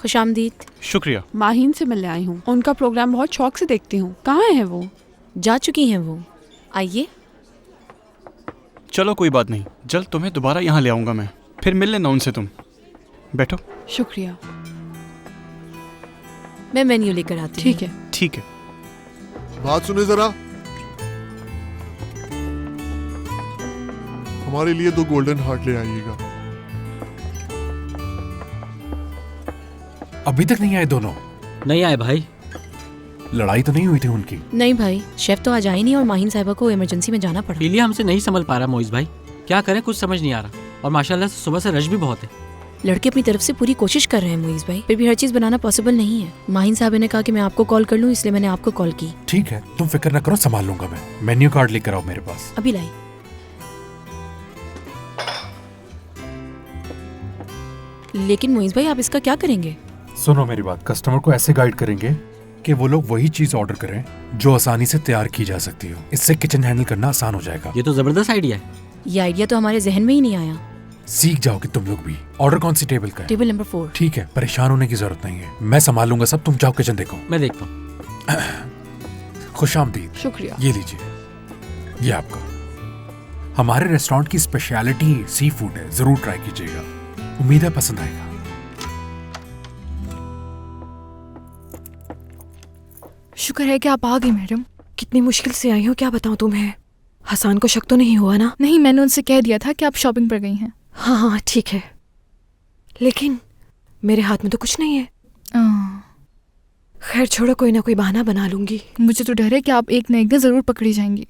खुशामदीद। शुक्रिया। माहीन से मिलने आई हूँ, उनका प्रोग्राम बहुत शौक से देखती हूँ। कहाँ है वो? जा चुकी हैं वो। आइए। चलो कोई बात नहीं, जल्द तुम्हें दोबारा यहाँ ले आऊँगा मैं, फिर मिल लेना उनसे तुम। बैठो। शुक्रिया। मैं मेन्यू लेकर आती हूँ। ठीक है। ठीक है। बात सुने जरा, हमारे लिए 2 गोल्डन हार्ट ले आइएगा। अभी तक नहीं आए दोनों? नहीं आए भाई। लड़ाई तो नहीं हुई थी उनकी? नहीं भाई, शेफ तो आज आई नहीं और माहीन साहिबा को इमरजेंसी में जाना पड़ा। इलिया हमसे नहीं संभल पा रहा मोइज भाई, क्या करें कुछ समझ नहीं आ रहा। और माशाल्लाह से सुबह से रश भी बहुत है। लड़के अपनी तरफ से पूरी कोशिश कर रहे हैं मोइज भाई, फिर भी हर चीज बनाना पॉसिबल नहीं है। माहीन साहब ने कहा कि मैं आपको कॉल कर लूं, इसलिए मैंने आपको कॉल की। ठीक है, तुम फिक्र न करो, संभाल लूंगा मैं। मेन्यू कार्ड लेकर आओ मेरे पास। अभी लाई। लेकिन मोइज भाई आप इसका क्या करेंगे? सुनो मेरी बात, कस्टमर को ऐसे गाइड करेंगे कि वो लोग वही चीज ऑर्डर करें जो आसानी से तैयार की जा सकती हो। इससे किचन हैंडल करना आसान हो जाएगा। ये तो जबरदस्त आइडिया है। ये आइडिया तो हमारे जहन में ही नहीं आया। सीख जाओगे तुम लोग भी। ऑर्डर कौन सी टेबल का है? Table number 4। ठीक है, परेशान होने की जरूरत नहीं है, मैं संभाल लूंगा सब। तुम जाओ किचन देखो। मैं देखता हूँ। खुशामदीद। शुक्रिया। ये लीजिए, ये आपका। हमारे रेस्टोरेंट की स्पेशलिटी सी फूड है, जरूर ट्राई कीजिएगा, उम्मीद है पसंद आएगा। शुक्र है कि आप आ गई मैडम। कितनी मुश्किल से आई हो, क्या बताऊं तुम्हें। हसान को शक तो नहीं हुआ ना? नहीं, मैंने उनसे कह दिया था कि आप शॉपिंग पर गई हैं। हाँ हाँ ठीक है, लेकिन मेरे हाथ में तो कुछ नहीं है। खैर छोड़ो, कोई ना कोई बहाना बना लूंगी। मुझे तो डर है कि आप एक न एक दिन जरूर पकड़ी जाएंगी।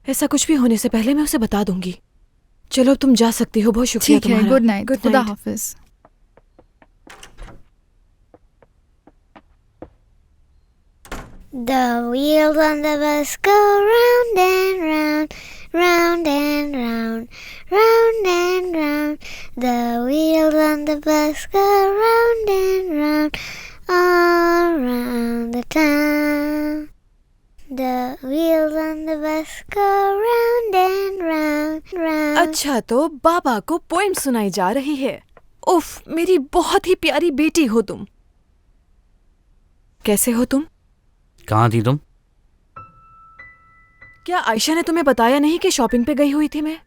ऐसा कुछ भी होने से पहले मैं उसे बता दूंगी। चलो तुम जा सकती हो, बहुत शुक्रिया ठीक है, तुम्हारा। Good night. खुदा हाफिज। The wheels on the bus go round and round, round and round, round and round. The wheels on the bus go round and round, all round the town. The wheels on the bus go round and round, round. अच्छा, तो बाबा को poem सुनाई जा रही है। उफ, मेरी बहुत ही प्यारी बेटी हो तुम। कैसे हो तुम? कहाँ थी तुम? क्या आयशा ने तुम्हें बताया नहीं कि शॉपिंग पे गई हुई थी मैं?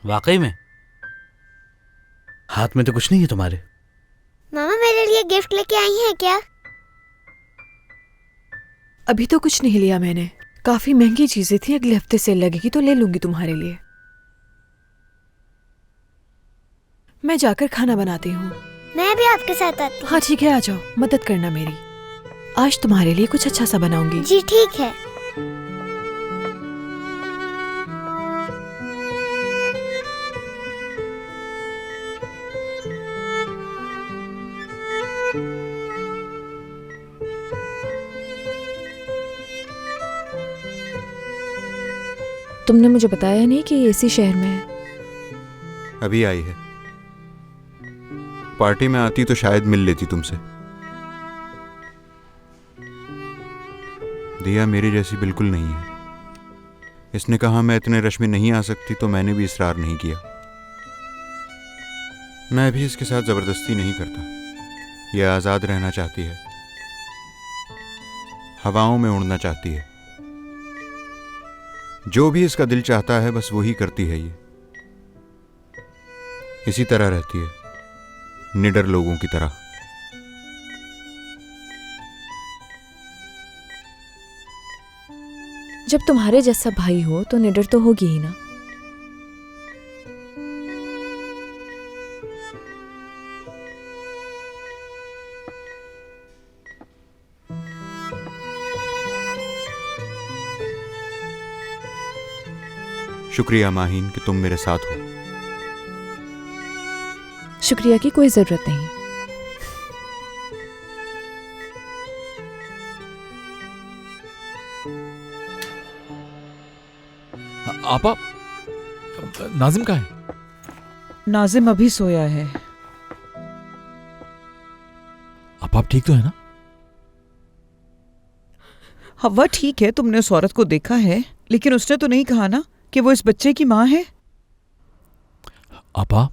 वाकई में? हाथ में तो कुछ नहीं है तुम्हारे। मामा मेरे लिए गिफ्ट लेके आई हैं क्या? अभी तो कुछ नहीं लिया मैंने, काफी महंगी चीजें थी। अगले हफ्ते सेल लगेगी तो ले लूंगी तुम्हारे लिए। मैं जाकर खाना बनाती हूँ। मैं भी आपके साथ आती हूँ। हाँ ठीक है, आ जाओ, मदद करना मेरी। आज तुम्हारे लिए कुछ अच्छा सा बनाऊंगी। जी ठीक है। तुमने मुझे बताया नहीं कि ये इसी शहर में है। अभी आई है, पार्टी में आती तो शायद मिल लेती तुमसे। दिया मेरी जैसी बिल्कुल नहीं है। इसने कहा मैं इतने रश में नहीं आ सकती तो मैंने भी इसरार नहीं किया। मैं भी इसके साथ जबरदस्ती नहीं करता। यह आजाद रहना चाहती है, हवाओं में उड़ना चाहती है। जो भी इसका दिल चाहता है बस वही करती है। ये इसी तरह रहती है, निडर लोगों की तरह। जब तुम्हारे जैसा भाई हो तो निडर तो होगी ही ना। शुक्रिया माहीन कि तुम मेरे साथ हो। शुक्रिया की कोई जरूरत नहीं। आपा, नाजिम कहाँ है? नाजिम अभी सोया है। आप ठीक तो है ना? हवा ठीक है, तुमने उस औरत को देखा है, लेकिन उसने तो नहीं कहा ना कि वो इस बच्चे की माँ है। आपा,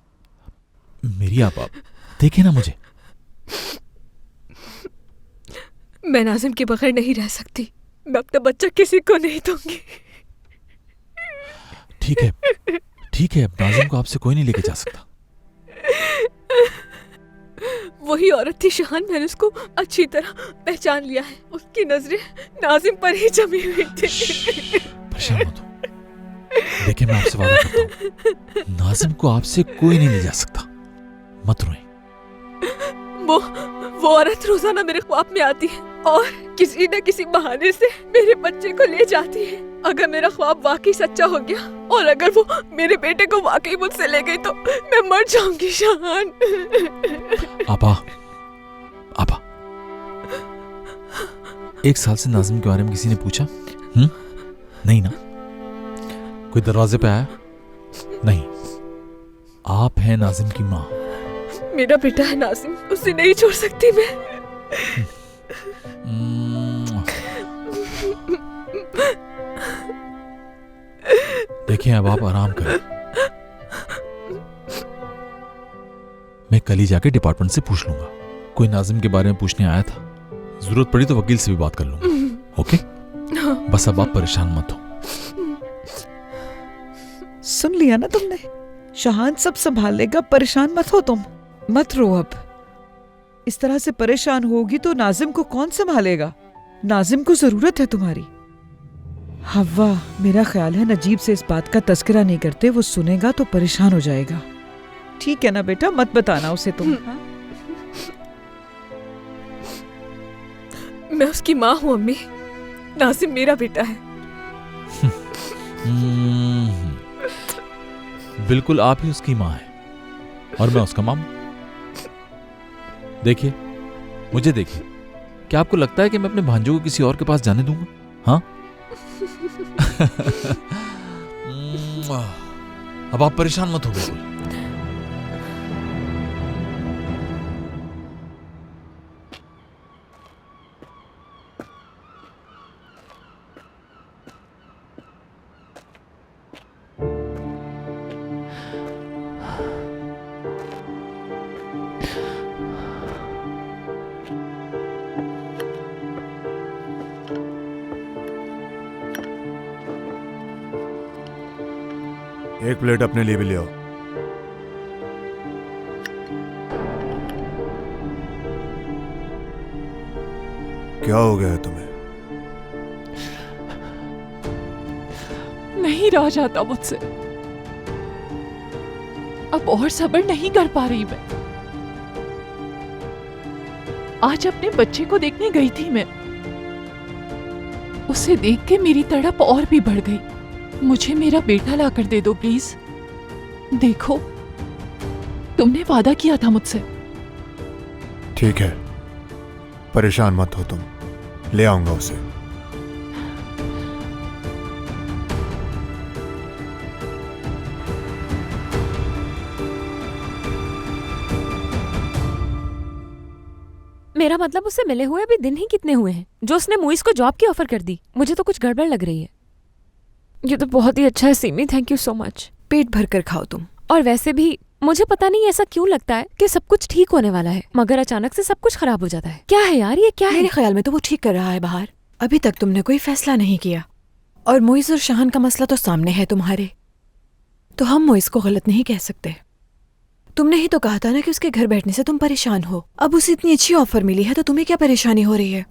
मेरी आपा, देखे ना मुझे। मैं नाजिम के बगैर नहीं रह सकती। मैं अपना बच्चा किसी को नहीं दूंगी। ठीक है, अब नाजिम को आपसे कोई नहीं लेके जा सकता। वही औरत थी शहान, मैंने उसको अच्छी तरह पहचान लिया है। उसकी नजरें नाजिम पर ही जमी हुई थी। परेशान मत हो। देखिए, मैं आपसे वादा करता हूँ, नाजिम को आपसे कोई नहीं ले जा सकता। मत रोएं। वो औरत रोजाना मेरे ख्वाब में आती है और किसी न किसी बहाने से मेरे बच्चे को ले जाती है। अगर मेरा ख्वाब वाकई सच्चा हो गया और अगर वो मेरे बेटे को वाकई मुझसे ले गई तो मैं मर जाऊंगी शहान। आपा, एक साल से नाजिम के बारे में किसी ने पूछा? नहीं ना? कोई दरवाजे पे आया? नहीं। आप हैं नाजिम की माँ। मेरा बेटा है नाजिम, उसे नहीं छोड़ सकती मैं। देखिए, अब आप आराम करें। मैं कल ही जाके डिपार्टमेंट से पूछ लूंगा। कोई नाजिम के बारे में पूछने आया था, जरूरत पड़ी तो वकील से भी बात कर लूंगा। ओके? बस अब आप परेशान मत हो। सुन लिया ना तुमने? शहान सब संभाल लेगा, परेशान मत हो तुम। मत रो अब। इस तरह से परेशान होगी तो नाजिम को कौन संभालेगा? नाजिम को जरूरत है तुम्हारी। हव्वा, मेरा ख्याल है नजीब से इस बात का तस्करा नहीं करते, वो सुनेगा तो परेशान हो जाएगा। ठीक है ना बेटा, मत बताना उसे तुम। मैं उसकी माँ हूँ अम्मी, नाजिम मेरा बेटा है। बिल्कुल, आप ही उसकी माँ है और मैं उसका मामू। देखिए, मुझे देखिए, क्या आपको लगता है कि मैं अपने भांजों को किसी और के पास जाने दूंगा? हाँ? अब आप परेशान मत हो बिल्कुल। एक प्लेट अपने लिए भी ले आओ। क्या हो गया है तुम्हें? नहीं रहा जाता मुझसे। अब और सब्र नहीं कर पा रही मैं। आज अपने बच्चे को देखने गई थी मैं। उसे देख के मेरी तड़प और भी बढ़ गई। मुझे मेरा बेटा लाकर दे दो प्लीज। देखो, तुमने वादा किया था मुझसे। ठीक है, परेशान मत हो तुम, ले आऊंगा उसे। मेरा मतलब उससे मिले हुए अभी दिन ही कितने हुए हैं जो उसने मुइस को जॉब की ऑफर कर दी। मुझे तो कुछ गड़बड़ लग रही है। ये तो बहुत ही अच्छा है Simi, thank you so much. पेट भर कर खाओ तुम। और वैसे भी मुझे पता नहीं ऐसा क्यों लगता है कि सब कुछ ठीक होने वाला है, मगर अचानक से सब कुछ खराब हो जाता है। क्या है यार, ये क्या है? मेरे ख्याल में तो वो ठीक कर रहा है बाहर। अभी तक तुमने कोई फैसला नहीं किया और मुइस और शहान का मसला तो सामने है तुम्हारे, तो हम मुइस को गलत नहीं कह सकते। तुमने ही तो कहा था ना कि उसके घर बैठने से तुम परेशान हो। अब उसे इतनी अच्छी ऑफर मिली है तो तुम्हें क्या परेशानी हो रही है?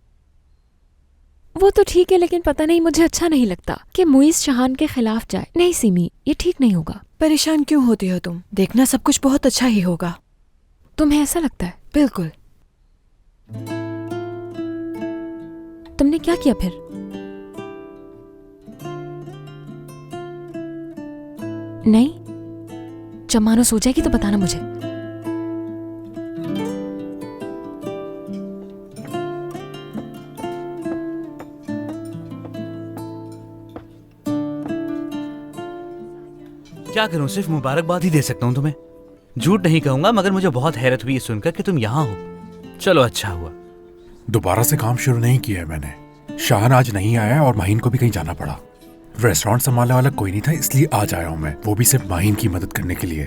वो तो ठीक है, लेकिन पता नहीं मुझे अच्छा नहीं लगता कि मुइस शहान के खिलाफ जाए। नहीं सिमी, ये ठीक नहीं होगा। परेशान क्यों होती हो तुम? देखना सब कुछ बहुत अच्छा ही होगा। तुम्हें ऐसा लगता है? बिल्कुल। तुमने क्या किया फिर? नहीं, जब मानो सो जाएगी तो बताना मुझे। क्या करूं, सिर्फ मुबारकबाद ही दे सकता हूं तुम्हें। झूठ नहीं कहूंगा, मगर मुझे बहुत हैरत हुई सुनकर कि तुम यहाँ हो। चलो, अच्छा हुआ। दोबारा से काम शुरू नहीं किया है मैंने। शाहन आज नहीं आया और माहीन को भी कहीं जाना पड़ा। रेस्टोरेंट संभालने वाला कोई नहीं था, इसलिए आज आया हूं मैं, वो भी सिर्फ माहीन की मदद करने के लिए।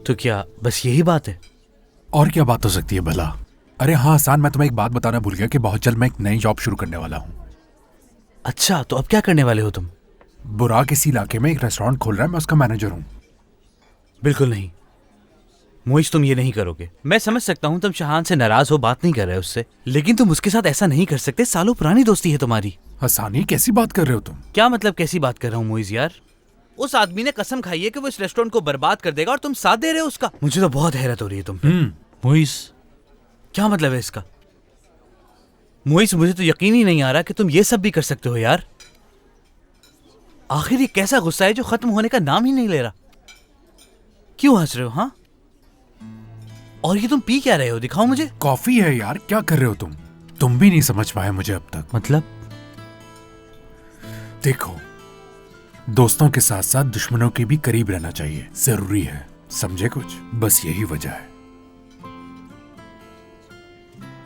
तो क्या बस यही बात है? और क्या बात हो सकती है भला? अरे हाँ हसान, मैं तुम्हें एक बात बताना भूल गया कि बहुत जल्द मैं एक नई जॉब शुरू करने वाला हूँ। अच्छा, तो अब क्या करने वाले हो तुम? बुराक इसी इलाके में एक रेस्टोरेंट खोल रहा है, मैं उसका मैनेजर हूँ। बिल्कुल नहीं मोइज, तुम ये नहीं करोगे। मैं समझ सकता हूँ तुम शहान से नाराज हो, बात नहीं कर रहे उससे, लेकिन तुम उसके साथ ऐसा नहीं कर सकते। सालों पुरानी दोस्ती है तुम्हारी। हसान, ये कैसी बात कर रहे हो तुम? क्या मतलब कैसी बात कर रहा हूँ मोइज यार? उस आदमी ने कसम खाई है कि वो इस रेस्टोरेंट को बर्बाद कर देगा और तुम साथ दे रहे हो उसका। मुझे तो बहुत हैरत हो रही है तुम पे। मोइज, क्या मतलब है इसका? मोइज, मुझे तो यकीन ही नहीं आ रहा कि तुम ये सब भी कर सकते हो यार। आखिर ये कैसा गुस्सा है जो खत्म होने का नाम ही नहीं ले रहा? क्यों हंस रहे हो? हाँ, और ये तुम पी क्या रहे हो? दिखाओ मुझे। कॉफी है यार, क्या कर रहे हो तुम? तुम भी नहीं समझ पाए मुझे अब तक। मतलब? देखो, दोस्तों के साथ साथ दुश्मनों के भी करीब रहना चाहिए, जरूरी है, समझे कुछ? बस यही वजह है।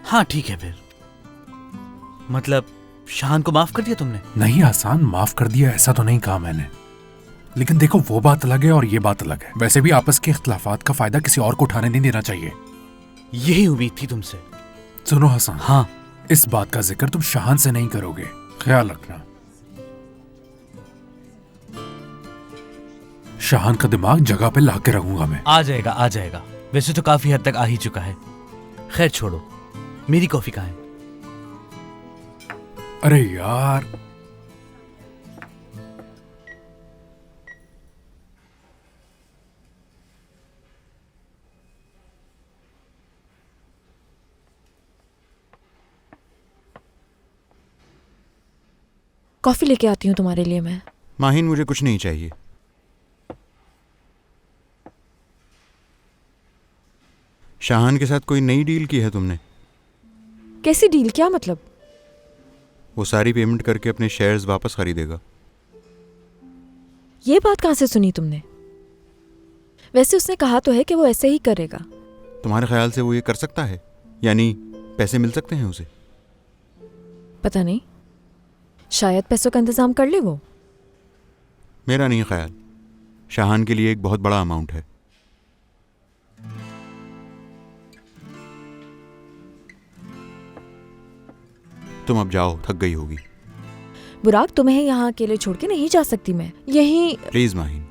हाँ ठीक है फिर, मतलब शान को माफ कर दिया तुमने? नहीं आसान, माफ कर दिया ऐसा तो नहीं कहा मैंने, लेकिन देखो वो बात अलग है और ये बात अलग है। वैसे भी आपस के इख्तिलाफात का फायदा किसी और को उठाने नहीं देना चाहिए। यही उम्मीद थी तुमसे। सुनो हसन, हाँ, इस बात का जिक्र तुम शाहान से नहीं करोगे, ख्याल रखना। शाहान का दिमाग जगह पे ला के रखूंगा मैं। आ जाएगा, आ जाएगा। वैसे तो काफी हद तक आ ही चुका है। खैर छोड़ो, मेरी कॉफी कहाँ है? अरे यार, कॉफी लेके आती हूँ तुम्हारे लिए मैं। माहिन, मुझे कुछ नहीं चाहिए। शाहान के साथ कोई नई डील की है तुमने? कैसी डील? क्या मतलब? वो सारी पेमेंट करके अपने शेयर्स वापस खरीदेगा। ये बात कहाँ से सुनी तुमने? वैसे उसने कहा तो है कि वो ऐसे ही करेगा। तुम्हारे ख्याल से वो ये कर सकता है? यानी पैसे मिल सकते हैं उसे? पता नहीं, शायद पैसों का इंतजाम कर ले वो। मेरा नहीं ख्याल। शाहान के लिए एक बहुत बड़ा अमाउंट है। तुम अब जाओ, थक गई होगी। बुराक, तुम्हें यहाँ अकेले छोड़ के नहीं जा सकती मैं। यहीं प्लीज माहिन,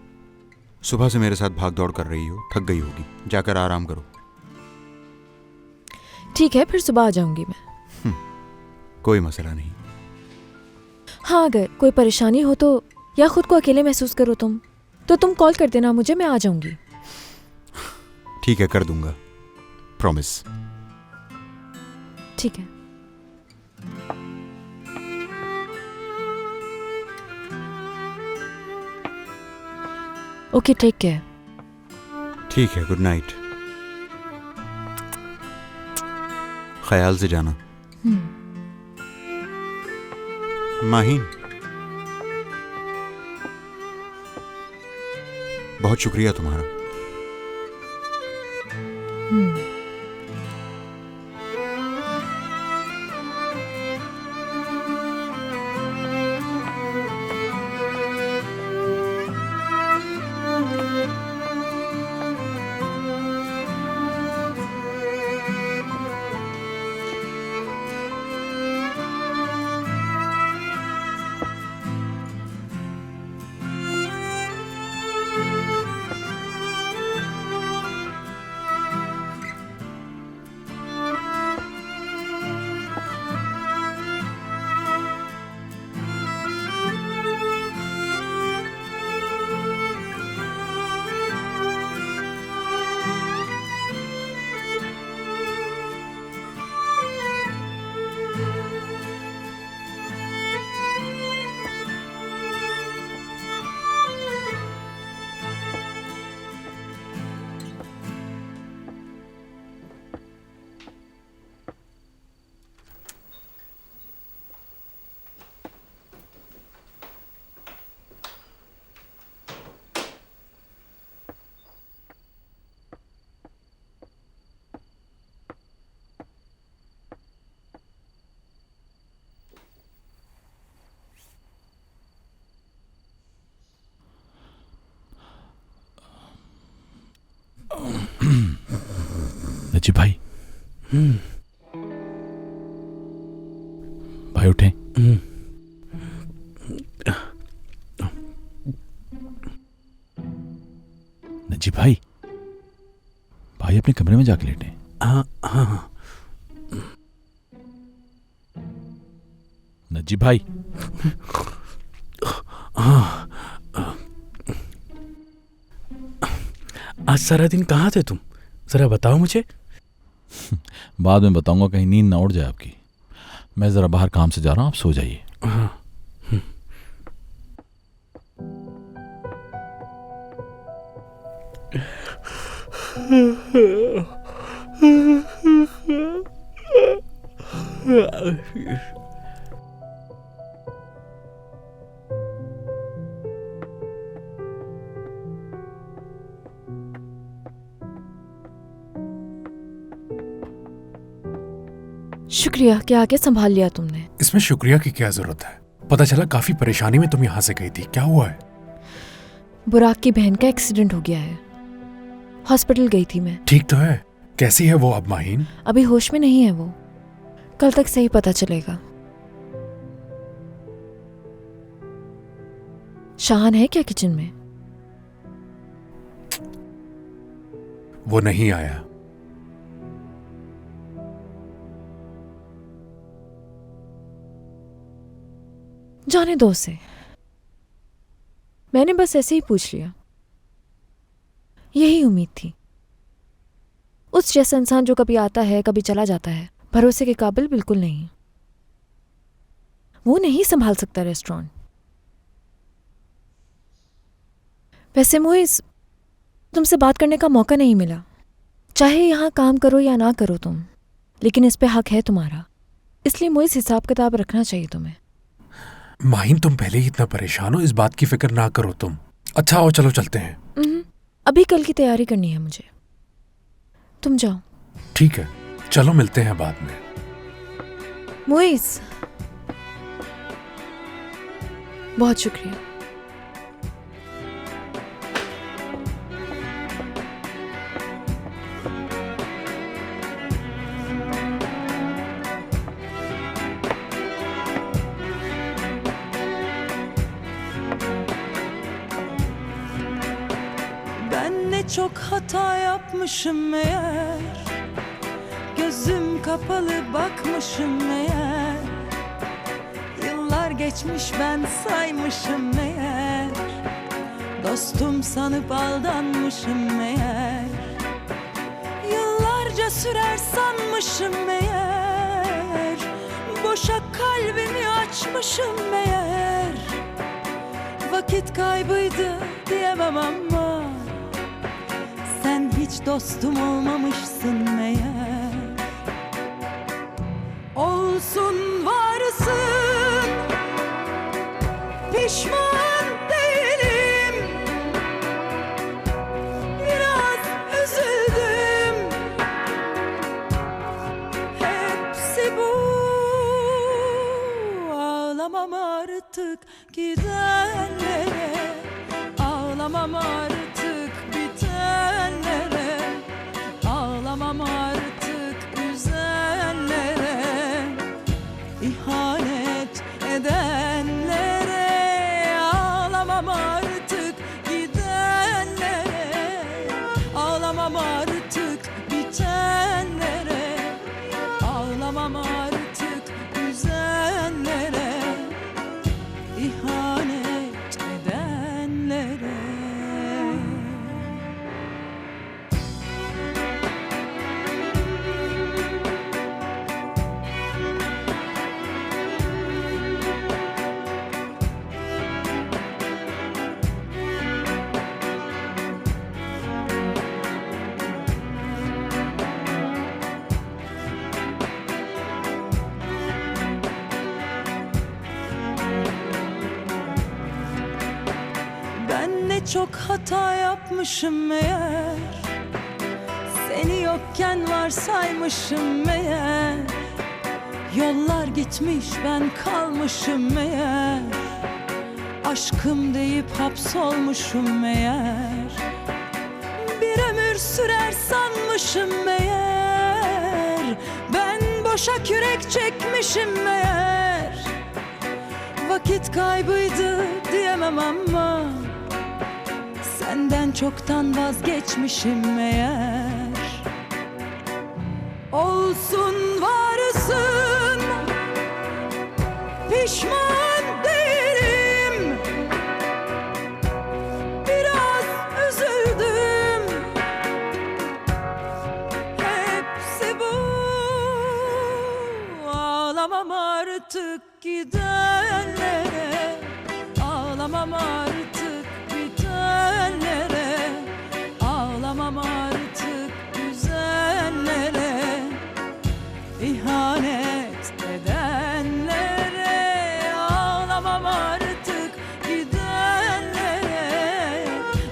सुबह से मेरे साथ भाग दौड़ कर रही हो, थक गई होगी, जाकर आराम करो। ठीक है, फिर सुबह आ जाऊंगी मैं। कोई मसला नहीं। हाँ, अगर कोई परेशानी हो तो, या खुद को अकेले महसूस करो तुम, तो तुम कॉल कर देना मुझे, मैं आ जाऊंगी। ठीक है, कर दूंगा, प्रॉमिस। ठीक है। Okay, take care. ठीक है, गुड नाइट। ख्याल से जाना। माहिन, बहुत शुक्रिया तुम्हारा। नजीब भाई, भाई उठे। नजीब भाई, भाई अपने कमरे में जाके लेटे। हाँ हाँ। नजीब भाई। आज सारा दिन कहाँ थे तुम, जरा बताओ मुझे। बाद में बताऊंगा, कहीं नींद ना उड़ जाए आपकी। मैं जरा बाहर काम से जा रहा हूँ, आप सो जाइए। शुक्रिया कि आके संभाल लिया तुमने। इसमें शुक्रिया की क्या जरूरत है, पता चला काफी परेशानी में तुम यहाँ से गई थी। क्या हुआ है? बुराक की बहन का एक्सीडेंट हो गया है, हॉस्पिटल गई थी मैं। ठीक तो है? कैसी है वो अब माहीन? अभी होश में नहीं है वो, कल तक सही पता चलेगा। शाहान है क्या किचन में? वो नहीं आया। जाने दो उसे, मैंने बस ऐसे ही पूछ लिया, यही उम्मीद थी। उस जैसा इंसान जो कभी आता है कभी चला जाता है, भरोसे के काबिल बिल्कुल नहीं। वो नहीं संभाल सकता रेस्टोरेंट। वैसे मोइस, तुमसे बात करने का मौका नहीं मिला। चाहे यहाँ काम करो या ना करो तुम, लेकिन इस पे हक है तुम्हारा। इसलिए मोइस हिसाब किताब रखना चाहिए तुम्हें। माहीन, तुम पहले ही इतना परेशान हो, इस बात की फिक्र ना करो तुम। अच्छा आओ चलो चलते हैं। अभी कल की तैयारी करनी है मुझे, तुम जाओ। ठीक है, चलो मिलते हैं बाद में। मोइस, बहुत शुक्रिया। Çok hata yapmışım meğer, gözüm kapalı bakmışım meğer. Yıllar geçmiş ben saymışım meğer, dostum sanıp aldanmışım meğer. Yıllarca sürer sanmışım meğer, boşa kalbimi açmışım meğer. Vakit kaybıydı diyemem ama sen hiç dostum olmamışsın meğer. Olsun varsın, pişman değilim. Biraz üzüldüm, hepsi bu. Ağlamam artık gidenlere, ağlamam artık bitenlere, ağlamam artık üzenlere, ihanet edenlere, ağlamam artık gidenlere, ağlamam artık bitenlere, ağlamam artık üzenlere, ihanet edenlere. Ben ne çok hata yapmışım meğer, seni yokken varsaymışım meğer. Yollar gitmiş ben kalmışım meğer, aşkım deyip hapsolmuşum meğer. Bir ömür sürer sanmışım meğer, ben Boşa kürek çekmişim meğer. Vakit kaybıydı diyemem ama senden çoktan vazgeçmişim meğer. Olsun varsın, pişman değilim. Biraz üzüldüm, hepsi bu. Ağlamam artık gidenlere, ağlamam artık bitenlere, ağlamam artık güzenlere, ihanet edenlere. Ağlamam artık gidenlere,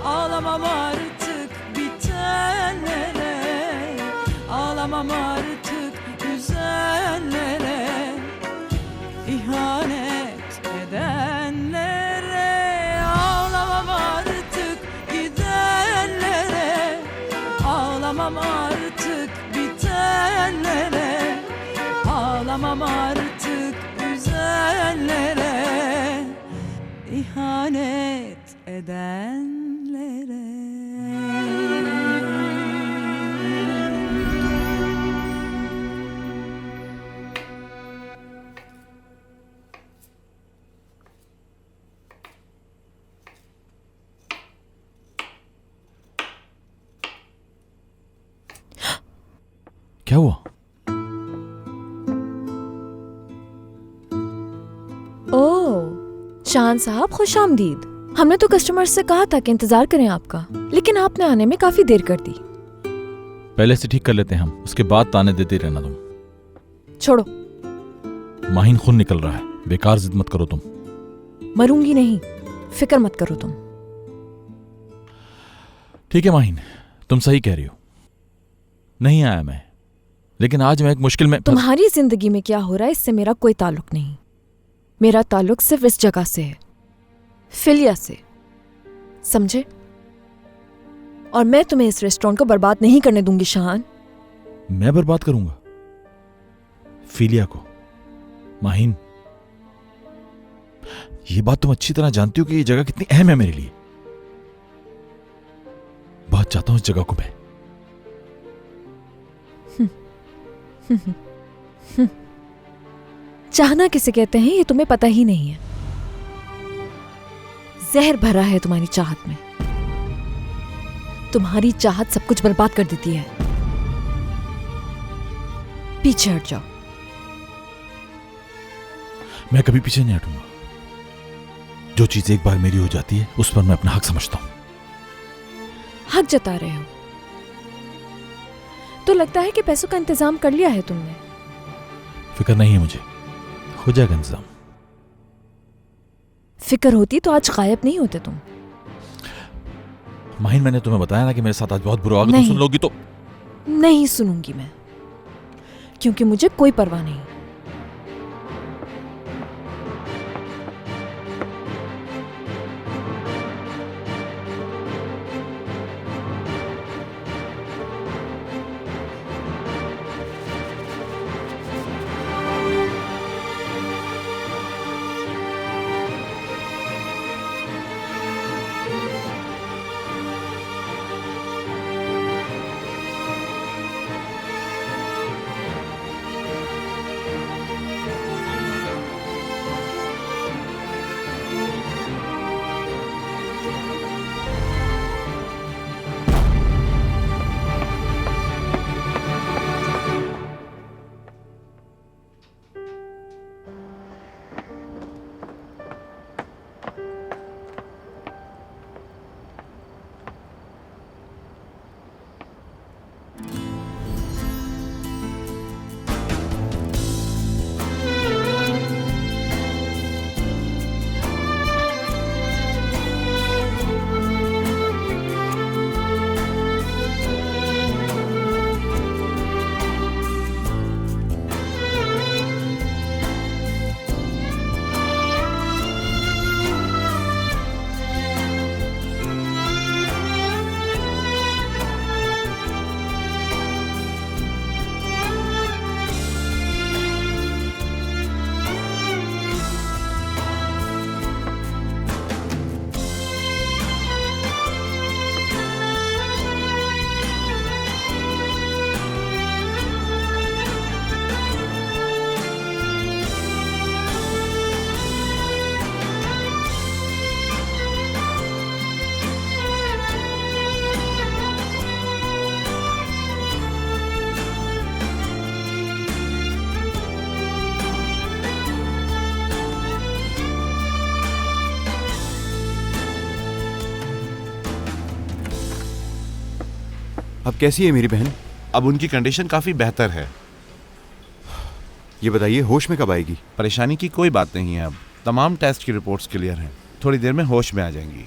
ağlamam artık bitenlere, ağlamam artık güzenlere, ihanet edenlere. Ağlamam artık gidenlere, ağlamam artık bitenlere, ağlamam artık üzenlere, ihanet edenlere. क्या हुआ? ओह शान साहब, खुश आमदीद। हमने तो customer से कहा था कि इंतजार करें आपका, लेकिन आपने आने में काफी देर कर दी। पहले से ठीक कर लेते हैं हम, उसके बाद ताने देते रहना तुम। छोड़ो, माहिन खून निकल रहा है, बेकार जिद मत करो तुम। मरूंगी नहीं, फिक्र मत करो तुम। ठीक है माहिन, तुम सही कह रही हो। नहीं आया मैं, लेकिन आज मैं एक मुश्किल में। तुम्हारी जिंदगी में क्या हो रहा है इससे मेरा कोई ताल्लुक नहीं। मेरा ताल्लुक सिर्फ इस जगह से है, फिलिया से, समझे? और मैं तुम्हें इस रेस्टोरेंट को बर्बाद नहीं करने दूंगी शाहान। मैं बर्बाद करूंगा फिलिया को? माहिन, ये बात तुम अच्छी तरह जानती हो कि ये जगह कितनी अहम है मेरे लिए। बहुत चाहता हूं इस जगह को मैं। चाहना किसे कहते हैं ये तुम्हें पता ही नहीं है। जहर भरा है तुम्हारी चाहत में। तुम्हारी चाहत सब कुछ बर्बाद कर देती है। पीछे हट जाओ। मैं कभी पीछे नहीं हटूंगा। जो चीज एक बार मेरी हो जाती है उस पर मैं अपना हक समझता हूं। हक जता रहे हो तो लगता है कि पैसों का इंतजाम कर लिया है तुमने। फिक्र नहीं है मुझे, हो जाएगा इंतजाम। फिक्र होती तो आज गायब नहीं होते तुम। माहिन, मैंने तुम्हें बताया ना कि मेरे साथ आज बहुत बुरा होगा। तुम सुन लोगी तो? नहीं सुनूंगी मैं, क्योंकि मुझे कोई परवाह नहीं। अब कैसी है मेरी बहन? अब उनकी कंडीशन काफी बेहतर है। ये बताइए होश में कब आएगी? परेशानी की कोई बात नहीं है, अब तमाम टेस्ट की रिपोर्ट्स क्लियर हैं, थोड़ी देर में होश में आ जाएंगी।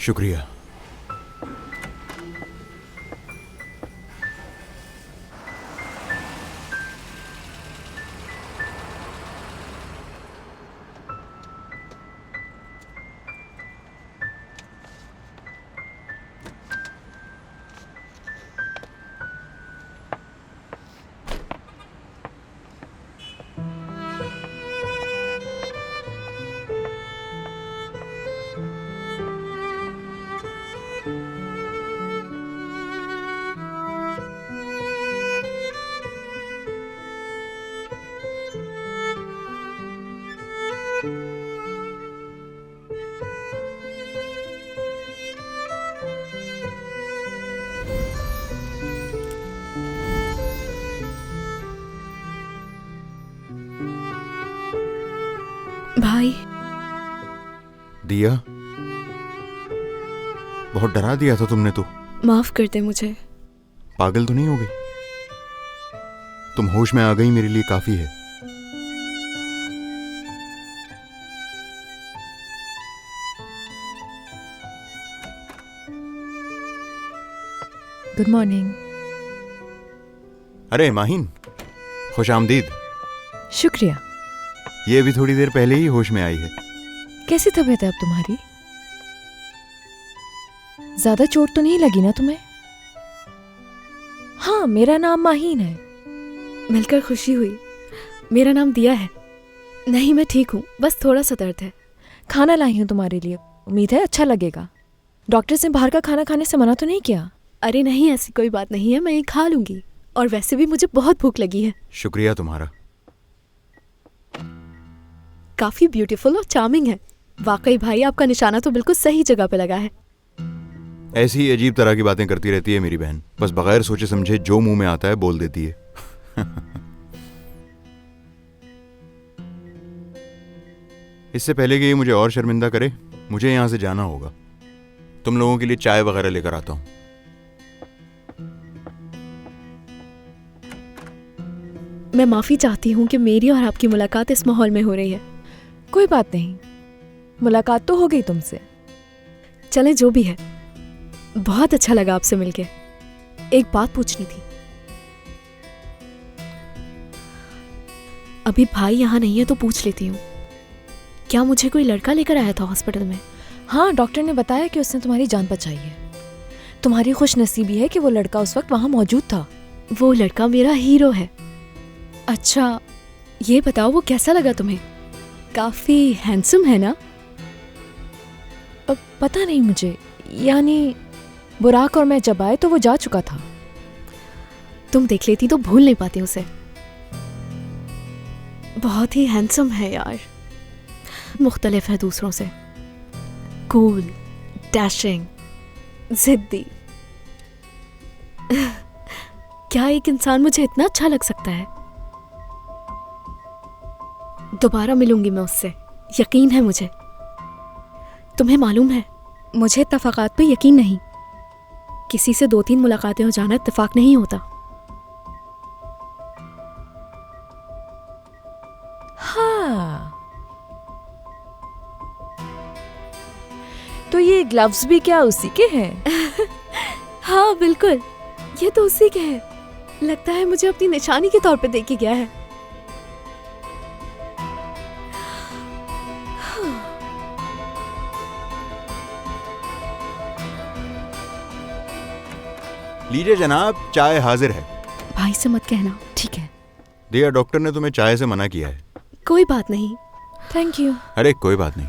शुक्रिया। भाई। दिया, बहुत डरा दिया था तुमने तो। माफ कर दे मुझे। पागल तो नहीं हो गई? तुम होश में आ गई मेरे लिए काफी है। Good morning. अरे माहिन, खुश आमदीद। शुक्रिया। ये भी थोड़ी देर पहले ही होश में आई है। कैसी तबीयत है अब तुम्हारी? ज्यादा चोट तो नहीं लगी ना तुम्हें? हाँ, मेरा नाम माहीन है। मिलकर खुशी हुई। मेरा नाम दिया है। नहीं, मैं ठीक हूँ, बस थोड़ा सा दर्द है। खाना लाई हूँ तुम्हारे लिए, उम्मीद है अच्छा लगेगा। डॉक्टर से बाहर का खाना खाने से मना तो नहीं किया? अरे नहीं, ऐसी कोई बात नहीं है, मैं ये खा लूंगी। और वैसे भी मुझे बहुत भूख लगी है। शुक्रिया तुम्हारा। काफी ब्यूटीफुल और चार्मिंग है। वाकई भाई, आपका निशाना तो बिल्कुल सही जगह पे लगा है। ऐसी ही अजीब तरह की बातें करती रहती है मेरी बहन, बस बगैर सोचे समझे जो मुंह में आता है बोल देती है। इससे पहले कि ये मुझे और शर्मिंदा करे, मुझे यहां से जाना होगा। तुम लोगों के लिए चाय वगैरह लेकर आता हूं। मैं माफी चाहती हूँ कि मेरी और आपकी मुलाकात इस माहौल में हो रही है। कोई बात नहीं, मुलाकात तो हो गई तुमसे। चले जो भी है, बहुत अच्छा लगा आपसे मिलके। एक बात पूछनी थी। अभी भाई यहाँ नहीं है तो पूछ लेती हूँ, क्या मुझे कोई लड़का लेकर आया था हॉस्पिटल में? हाँ, डॉक्टर ने बताया कि उसने तुम्हारी जान बचाई है। तुम्हारी खुशनसीबी है कि वो लड़का उस वक्त वहां मौजूद था। वो लड़का मेरा हीरो है। अच्छा, ये बताओ वो कैसा लगा तुम्हें? काफी हैंडसम है ना? पता नहीं मुझे, यानी बुराक और मैं जब आए तो वो जा चुका था। तुम देख लेती तो भूल नहीं पाती उसे। बहुत ही हैंडसम है यार, मुख्तलिफ है दूसरों से। कूल, डैशिंग, जिद्दी। क्या एक इंसान मुझे इतना अच्छा लग सकता है? दोबारा मिलूंगी मैं उससे, यकीन है मुझे। तुम्हें मालूम है, मुझे इत्तफाकात पे यकीन नहीं। किसी से 2-3 मुलाकातें हो जाना इत्तेफाक नहीं होता। हाँ, तो ये ग्लव्स भी क्या उसी के हैं? हाँ बिल्कुल, ये तो उसी के हैं। लगता है मुझे अपनी निशानी के तौर पे दे के गया है। लीजिए जनाब, चाय हाजिर है। भाई से मत कहना, ठीक है? दिया, डॉक्टर ने तुम्हें चाय से मना किया है। कोई बात नहीं। Thank you. अरे कोई बात नहीं।